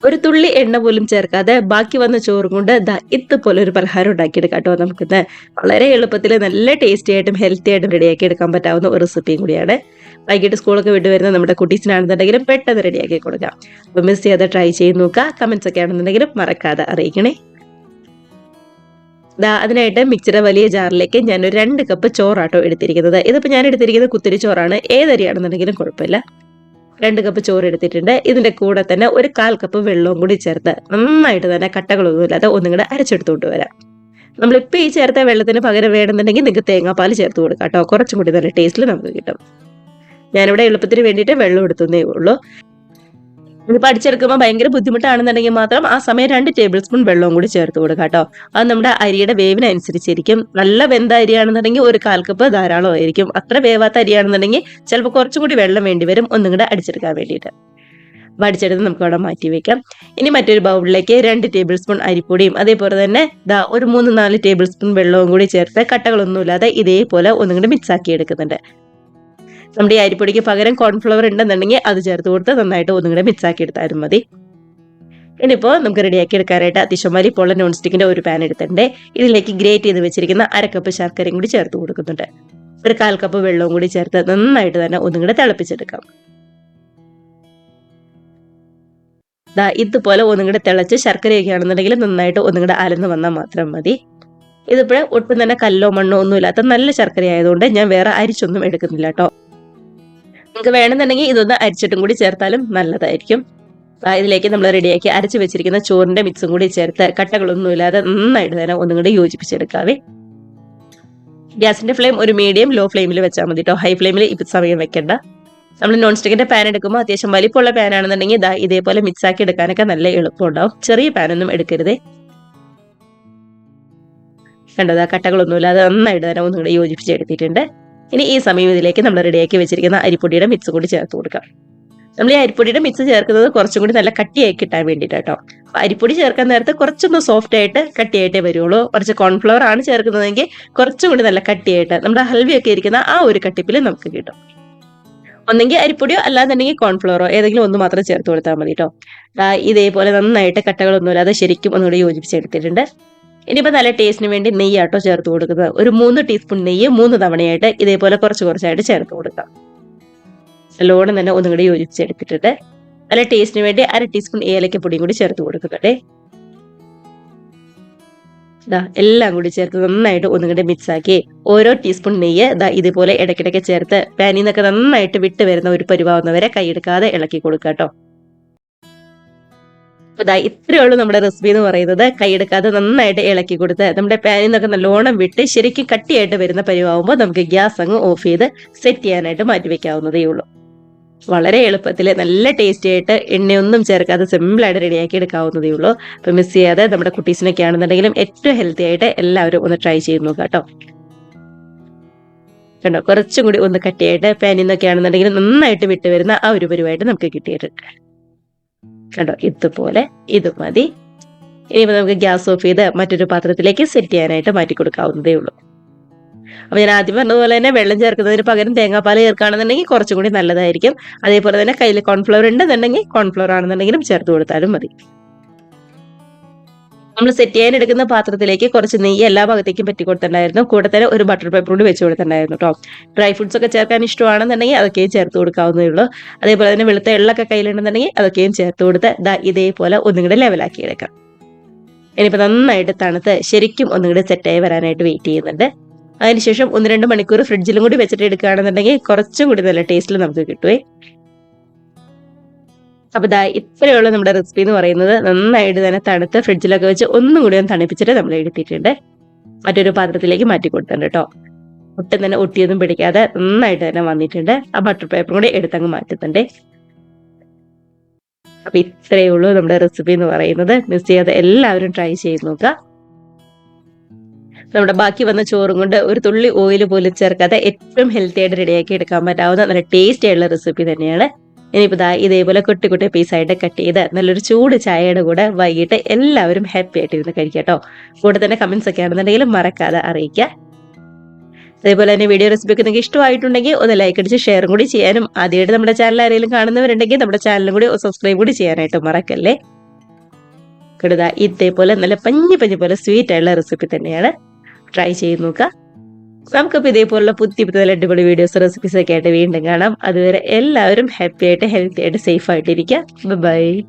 ഒരു തുള്ളി എണ്ണ പോലും ചേർക്കാതെ ബാക്കി വന്ന ചോറും കൊണ്ട് ഇതുപോലെ ഒരു പലഹാരം ഉണ്ടാക്കിയെടുക്കാം കേട്ടോ. നമുക്കിന്ന് വളരെ എളുപ്പത്തിൽ നല്ല ടേസ്റ്റി ആയിട്ടും ഹെൽത്തി ആയിട്ടും റെഡിയാക്കി എടുക്കാൻ പറ്റാവുന്ന ഒരു റെസിപ്പിയും കൂടിയാണ്. വൈകിട്ട് സ്കൂളൊക്കെ വിട്ട് വരുന്ന നമ്മുടെ കുട്ടീസിനാണെന്നുണ്ടെങ്കിലും പെട്ടെന്ന് റെഡിയാക്കി കൊടുക്കാം. അപ്പോൾ മിസ് ചെയ്യാതെ ട്രൈ ചെയ്ത് നോക്കുക. കമന്റ്സ് ഒക്കെ ആണെന്നുണ്ടെങ്കിലും മറക്കാതെ അറിയിക്കണേ. അതിനായിട്ട് മിക്സിയുടെ വലിയ ജാറിലേക്ക് ഞാൻ ഒരു 2 കപ്പ് ചോറാട്ടോ എടുത്തിരിക്കുന്നത്. ഇതിപ്പോൾ ഞാൻ എടുത്തിരിക്കുന്നത് കുത്തിരി ചോറാണ്. ഏതരിയാണെന്നുണ്ടെങ്കിലും കുഴപ്പമില്ല. 2 കപ്പ് ചോറ് എടുത്തിട്ടുണ്ട്. ഇതിന്റെ കൂടെ തന്നെ ഒരു 1/4 കപ്പ് വെള്ളവും കൂടി ചേർത്ത് നന്നായിട്ട് തന്നെ കട്ടകളൊന്നുമില്ലാതെ ഒന്നും കൂടെ അരച്ചെടുത്തോണ്ട് വരാം. നമ്മളിപ്പോൾ ഈ ചേർത്ത വെള്ളത്തിന് പകരം വേണമെന്നുണ്ടെങ്കിൽ നിങ്ങൾക്ക് തേങ്ങാപ്പാൽ ചേർത്ത് കൊടുക്കാം കേട്ടോ. കുറച്ചും കൂടി നല്ല ടേസ്റ്റിൽ നമുക്ക് കിട്ടും. ഞാനിവിടെ എളുപ്പത്തിന് വേണ്ടിയിട്ട് വെള്ളം എടുത്തേ ഉള്ളൂ. ഇതിപ്പോൾ അടിച്ചെടുക്കുമ്പോൾ ഭയങ്കര ബുദ്ധിമുട്ടാണെന്നുണ്ടെങ്കിൽ മാത്രം ആ സമയം 2 ടേബിൾ സ്പൂൺ വെള്ളവും കൂടി ചേർത്ത് കൊടുക്കാം കേട്ടോ. അത് നമ്മുടെ അരിയുടെ വേവിനനുസരിച്ചിരിക്കും. നല്ല വെന്ത അരിയാണെന്നുണ്ടെങ്കിൽ ഒരു 1/4 കപ്പ് ധാരാളമായിരിക്കും. അത്ര വേവാത്ത അരിയാണെന്നുണ്ടെങ്കിൽ ചിലപ്പോൾ കുറച്ചും കൂടി വെള്ളം വേണ്ടി വരും ഒന്നും കൂടെ അടിച്ചെടുക്കാൻ വേണ്ടിയിട്ട്. അടിച്ചെടുത്ത് നമുക്ക് അവിടെ മാറ്റി വെക്കാം. ഇനി മറ്റൊരു ബൗളിലേക്ക് 2 ടേബിൾ സ്പൂൺ അരിപ്പൊടിയും അതേപോലെ തന്നെ ഒരു 3-4 ടേബിൾ സ്പൂൺ വെള്ളവും കൂടി ചേർത്ത് കട്ടകളൊന്നുമില്ലാതെ ഇതേപോലെ ഒന്നും കൂടി മിക്സ് ആക്കി എടുക്കുന്നുണ്ട്. നമ്മുടെ ഈ അരിപ്പൊടിക്ക് പകരം കോൺഫ്ലവർ ഉണ്ടെന്നുണ്ടെങ്കിൽ അത് ചേർത്ത് കൊടുത്ത് നന്നായിട്ട് ഒന്നും കൂടെ മിക്സ് ആക്കി എടുത്താലും മതി. ഇനിയിപ്പോൾ നമുക്ക് റെഡിയാക്കി എടുക്കാനായിട്ട് അതിശമാലി പോള നോൺ സ്റ്റിക്കിന്റെ ഒരു പാൻ എടുത്തിട്ടുണ്ട്. ഇതിലേക്ക് ഗ്രേറ്റ് ചെയ്ത് വെച്ചിരിക്കുന്ന 1/2 കപ്പ് ശർക്കരയും കൂടി ചേർത്ത് കൊടുക്കുന്നുണ്ട്. ഒരു 1/4 കപ്പ് വെള്ളവും കൂടി ചേർത്ത് നന്നായിട്ട് തന്നെ ഒന്നും കൂടെ തിളപ്പിച്ചെടുക്കാം. ഇതുപോലെ ഒന്നും കൂടെ തിളച്ച് ശർക്കരയൊക്കെ ആണെന്നുണ്ടെങ്കിൽ നന്നായിട്ട് ഒന്നും കൂടെ അലന്ന് വന്നാൽ മാത്രം മതി. ഇതിപ്പോൾ ഒട്ടും തന്നെ കല്ലോ മണ്ണോ ഒന്നും ഇല്ലാത്ത നല്ല ശർക്കര ആയതുകൊണ്ട് ഞാൻ വേറെ അരിച്ചൊന്നും എടുക്കുന്നില്ല കേട്ടോ. നിങ്ങൾക്ക് വേണമെന്നുണ്ടെങ്കിൽ ഇതൊന്ന് അരിച്ചിട്ടും കൂടി ചേർത്താലും നല്ലതായിരിക്കും. ഇതിലേക്ക് നമ്മൾ റെഡിയാക്കി അരച്ച് വെച്ചിരിക്കുന്ന ചോറിന്റെ മിക്സും കൂടി ചേർത്ത് കട്ടകളൊന്നും ഇല്ലാതെ നന്നായിട്ട് തന്നെ ഒന്നും കൂടി യോജിപ്പിച്ചെടുക്കാവേ. ഗ്യാസിന്റെ ഫ്ലെയിം ഒരു മീഡിയം ലോ ഫ്ലെയിമിൽ വെച്ചാൽ മതി കേട്ടോ. ഹൈ ഫ്ലെയിമിൽ ഇപ്പം സമയം വെക്കണ്ട. നമ്മൾ നോൺ സ്റ്റിക്കിന്റെ പാൻ എടുക്കുമ്പോൾ അത്യാവശ്യം വലിപ്പമുള്ള പാൻ ആണെന്നുണ്ടെങ്കിൽ ഇതേപോലെ മിക്സ് ആക്കി എടുക്കാനൊക്കെ നല്ല എളുപ്പമുണ്ടാവും. ചെറിയ പാനൊന്നും എടുക്കരുതേ. കണ്ടത് കട്ടകളൊന്നുമില്ലാതെ നന്നായിട്ട് തന്നെ ഒന്നും കൂടി യോജിപ്പിച്ചെടുത്തിട്ടുണ്ട്. ഇനി ഈ സമയം ഇതിലേക്ക് നമ്മൾ റെഡിയാക്കി വെച്ചിരിക്കുന്ന അരിപ്പൊടിയുടെ മിക്സ് കൂടി ചേർത്ത് കൊടുക്കാം. നമ്മൾ ഈ അരിപ്പൊടിയുടെ മിക്സ് ചേർക്കുന്നത് കുറച്ചും കൂടി നല്ല കട്ടിയായി കിട്ടാൻ വേണ്ടിയിട്ടോ. അരിപ്പൊടി ചേർക്കാൻ നേരത്തെ കുറച്ചൊന്ന് സോഫ്റ്റ് ആയിട്ട് കട്ടിയായിട്ടേ വരുള്ളൂ. കുറച്ച് കോൺഫ്ലവർ ആണ് ചേർക്കുന്നതെങ്കിൽ കുറച്ചും കൂടി നല്ല കട്ടിയായിട്ട് നമ്മുടെ ഹൽവയൊക്കെ ഇരിക്കുന്ന ആ ഒരു കട്ടിപ്പിൽ നമുക്ക് കിട്ടും. ഒന്നെങ്കിൽ അരിപ്പൊടിയോ അല്ലാന്നുണ്ടെങ്കിൽ കോൺഫ്ലവറോ ഏതെങ്കിലും ഒന്ന് മാത്രം ചേർത്ത് കൊടുത്താൽ മതി കേട്ടോ. ഇതേപോലെ നന്നായിട്ട് കട്ടകളൊന്നുമില്ലാതെ ശരിക്കും ഒന്നുകൂടി യോജിപ്പിച്ചെടുത്തിട്ടുണ്ട്. ഇനിയിപ്പോൾ നല്ല ടേസ്റ്റിന് വേണ്ടി നെയ്യാട്ടോ ചേർത്ത് കൊടുക്കുന്നത്. ഒരു 3 ടീസ്പൂൺ നെയ്യ് 3 തവണയായിട്ട് ഇതേപോലെ കുറച്ചായിട്ട് ചേർത്ത് കൊടുക്കാം. നല്ലോണം തന്നെ ഒന്നും കൂടി യോജിപ്പിച്ചെടുത്തിട്ടുണ്ട്. നല്ല ടേസ്റ്റിന് വേണ്ടി 1/2 ടീസ്പൂൺ ഏലക്കപ്പൊടിയും കൂടി ചേർത്ത് കൊടുക്കുന്നുണ്ടേ. എല്ലാം കൂടി ചേർത്ത് നന്നായിട്ട് ഒന്നും കൂടി മിക്സ് ആക്കി ഓരോ ടീസ്പൂൺ നെയ്യ് ഇതുപോലെ ഇടയ്ക്കിടയ്ക്ക് ചേർത്ത് പാനിൽ നിന്നൊക്കെ നന്നായിട്ട് വിട്ട് വരുന്ന ഒരു പരുവാവുന്നവരെ കൈയെടുക്കാതെ ഇളക്കി കൊടുക്കുക കേട്ടോ. ഇത്രയേ ഉള്ളൂ നമ്മുടെ റെസിപ്പി എന്ന് പറയുന്നത്. കൈയെടുക്കാതെ നന്നായിട്ട് ഇളക്കി കൊടുത്ത് നമ്മുടെ പാനിൽ നിന്നൊക്കെ നല്ലോണം വിട്ട് ശരിക്കും കട്ടിയായിട്ട് വരുന്ന പരുവാകുമ്പോൾ നമുക്ക് ഗ്യാസ് അങ്ങ് ഓഫ് ചെയ്ത് സെറ്റ് ചെയ്യാനായിട്ട് മാറ്റി വെക്കാവുന്നതേ ഉള്ളൂ. വളരെ എളുപ്പത്തിൽ നല്ല ടേസ്റ്റി ആയിട്ട് എണ്ണയൊന്നും ചേർക്കാതെ സിമ്പിളായിട്ട് റെഡിയാക്കി എടുക്കാവുന്നതേ ഉള്ളൂ. അപ്പം മിസ് ചെയ്യാതെ നമ്മുടെ കുട്ടീസിനൊക്കെ ആണെന്നുണ്ടെങ്കിലും ഏറ്റവും ഹെൽത്തി ആയിട്ട് എല്ലാവരും ഒന്ന് ട്രൈ ചെയ്ത് നോക്കുക കേട്ടോ. കണ്ടോ, കുറച്ചും കൂടി ഒന്ന് കട്ടിയായിട്ട് പാനിൽ നിന്നൊക്കെ ആണെന്നുണ്ടെങ്കിലും നന്നായിട്ട് വിട്ട് വരുന്ന ആ ഒരു പരുവായിട്ട് നമുക്ക് കിട്ടിയിട്ടുണ്ട്. കണ്ടോ, ഇതുപോലെ ഇത് മതി. ഇനിയിപ്പോൾ നമുക്ക് ഗ്യാസ് ഓഫ് ചെയ്ത് മറ്റൊരു പാത്രത്തിലേക്ക് സെറ്റ് ചെയ്യാനായിട്ട് മാറ്റി കൊടുക്കാവുന്നതേ ഉള്ളൂ. അപ്പോൾ ഞാൻ ആദ്യം പറഞ്ഞതുപോലെ തന്നെ വെള്ളം ചേർക്കുന്നതിന് പകരം തേങ്ങാപ്പാൽ ചേർക്കുകയാണെന്നുണ്ടെങ്കിൽ കുറച്ചും കൂടി നല്ലതായിരിക്കും. അതേപോലെ തന്നെ കയ്യിൽ കോൺഫ്ലവർ ഉണ്ടെന്നുണ്ടെങ്കിൽ കോൺഫ്ലവർ ആണെന്നുണ്ടെങ്കിലും ചേർത്ത് കൊടുത്താലും മതി. നമ്മൾ സെറ്റ് ചെയ്യാൻ എടുക്കുന്ന പാത്രത്തിലേക്ക് കുറച്ച് നെയ്യ് എല്ലാ ഭാഗത്തേക്കും പറ്റി കൊടുത്തിട്ടുണ്ടായിരുന്നു. കൂടെ തന്നെ ഒരു ബട്ടർ പേപ്പർ കൂടി വെച്ച് കൊടുത്തിട്ടുണ്ടായിരുന്നു കേട്ടോ. ഡ്രൈ ഫ്രൂട്ട്സ് ഒക്കെ ചേർക്കാൻ ഇഷ്ടമാണെന്നുണ്ടെങ്കിൽ അതൊക്കെയും ചേർത്ത് കൊടുക്കാവുന്നേ ഉള്ളൂ. അതേപോലെ തന്നെ വെളുത്ത എള്ളൊക്കെ കയ്യിലുണ്ടെന്നുണ്ടെങ്കിൽ അതൊക്കെയും ചേർത്ത് കൊടുത്ത് ഇതേപോലെ ഒന്നും കൂടെ ലെവലാക്കി എടുക്കാം. ഇനിയിപ്പോൾ നന്നായിട്ട് തണുത്ത് ശരിക്കും ഒന്നും കൂടെ സെറ്റായി വരാനായിട്ട് വെയിറ്റ് ചെയ്യുന്നുണ്ട്. അതിനുശേഷം 1-2 മണിക്കൂർ ഫ്രിഡ്ജിലും കൂടി വെച്ചിട്ട് എടുക്കുകയാണെന്നുണ്ടെങ്കിൽ കുറച്ചും കൂടി നല്ല ടേസ്റ്റിൽ നമുക്ക് കിട്ടുവേ. അപ്പോൾ ഇത്രയുള്ള നമ്മുടെ റെസിപ്പി എന്ന് പറയുന്നത്. നന്നായിട്ട് തന്നെ തണുത്ത് ഫ്രിഡ്ജിലൊക്കെ വെച്ച് ഒന്നും കൂടി ഒന്ന് തണുപ്പിച്ചിട്ട് നമ്മൾ എടുത്തിട്ടുണ്ട്. മറ്റൊരു പാത്രത്തിലേക്ക് മാറ്റി കൊടുത്തിട്ടുണ്ട് കേട്ടോ. ഒട്ടും തന്നെ ഒട്ടിയൊന്നും പിടിക്കാതെ നന്നായിട്ട് തന്നെ വന്നിട്ടുണ്ട്. ആ ബട്ടർ പേപ്പറും കൂടി എടുത്തങ്ങ് മാറ്റുന്നുണ്ട്. അപ്പോൾ ഇത്രയേ ഉള്ളൂ നമ്മുടെ റെസിപ്പി എന്ന് പറയുന്നത്. മിസ് ചെയ്യാതെ എല്ലാവരും ട്രൈ ചെയ്ത് നോക്കുക. നമ്മുടെ ബാക്കി വന്ന ചോറും കൊണ്ട് ഒരു തുള്ളി ഓയിൽ പോലും ചേർക്കാതെ ഏറ്റവും ഹെൽത്തി ആയിട്ട് റെഡിയാക്കി എടുക്കാൻ പറ്റാവുന്ന നല്ല ടേസ്റ്റി ആയിട്ടുള്ള റെസിപ്പി തന്നെയാണ്. ഇനിയിപ്പോൾ ഇതേപോലെ കുട്ടി കുട്ടി പീസായിട്ട് കട്ട് ചെയ്ത് നല്ലൊരു ചൂട് ചായയുടെ കൂടെ വൈകിട്ട് എല്ലാവരും ഹാപ്പി ആയിട്ട് ഇരുന്ന് കഴിക്കുക കേട്ടോ. കൂടെ തന്നെ കമന്റ്സ് ഒക്കെ ആണെന്നുണ്ടെങ്കിലും മറക്കാതെ അറിയിക്കുക. അതേപോലെ തന്നെ വീഡിയോ റെസിപ്പി ഒക്കെ നിങ്ങൾക്ക് ഇഷ്ടമായിട്ടുണ്ടെങ്കിൽ ഒന്ന് ലൈക്ക് അടിച്ച് ഷെയറും കൂടി ചെയ്യാനും, ആദ്യമായിട്ട് നമ്മുടെ ചാനൽ ആരെങ്കിലും കാണുന്നവരുണ്ടെങ്കിൽ നമ്മുടെ ചാനലും കൂടി സബ്സ്ക്രൈബ് കൂടി ചെയ്യാനായിട്ട് മറക്കല്ലേ. കടുത ഇതേപോലെ നല്ല പഞ്ഞി പഞ്ഞി പോലെ സ്വീറ്റ് ആയിട്ടുള്ള റെസിപ്പി തന്നെയാണ്. ട്രൈ ചെയ്ത് നോക്കുക. നമുക്കപ്പോൾ ഇതേപോലുള്ള പുതിയ പുതിയ അടിപൊളി വീഡിയോസ് റെസിപ്പീസ് ഒക്കെ ആയിട്ട് വീണ്ടും കാണാം. അതുവരെ എല്ലാവരും ഹാപ്പി ആയിട്ട് ഹെൽത്തി ആയിട്ട് സേഫ് ആയിട്ടിരിക്കുക. ബൈ.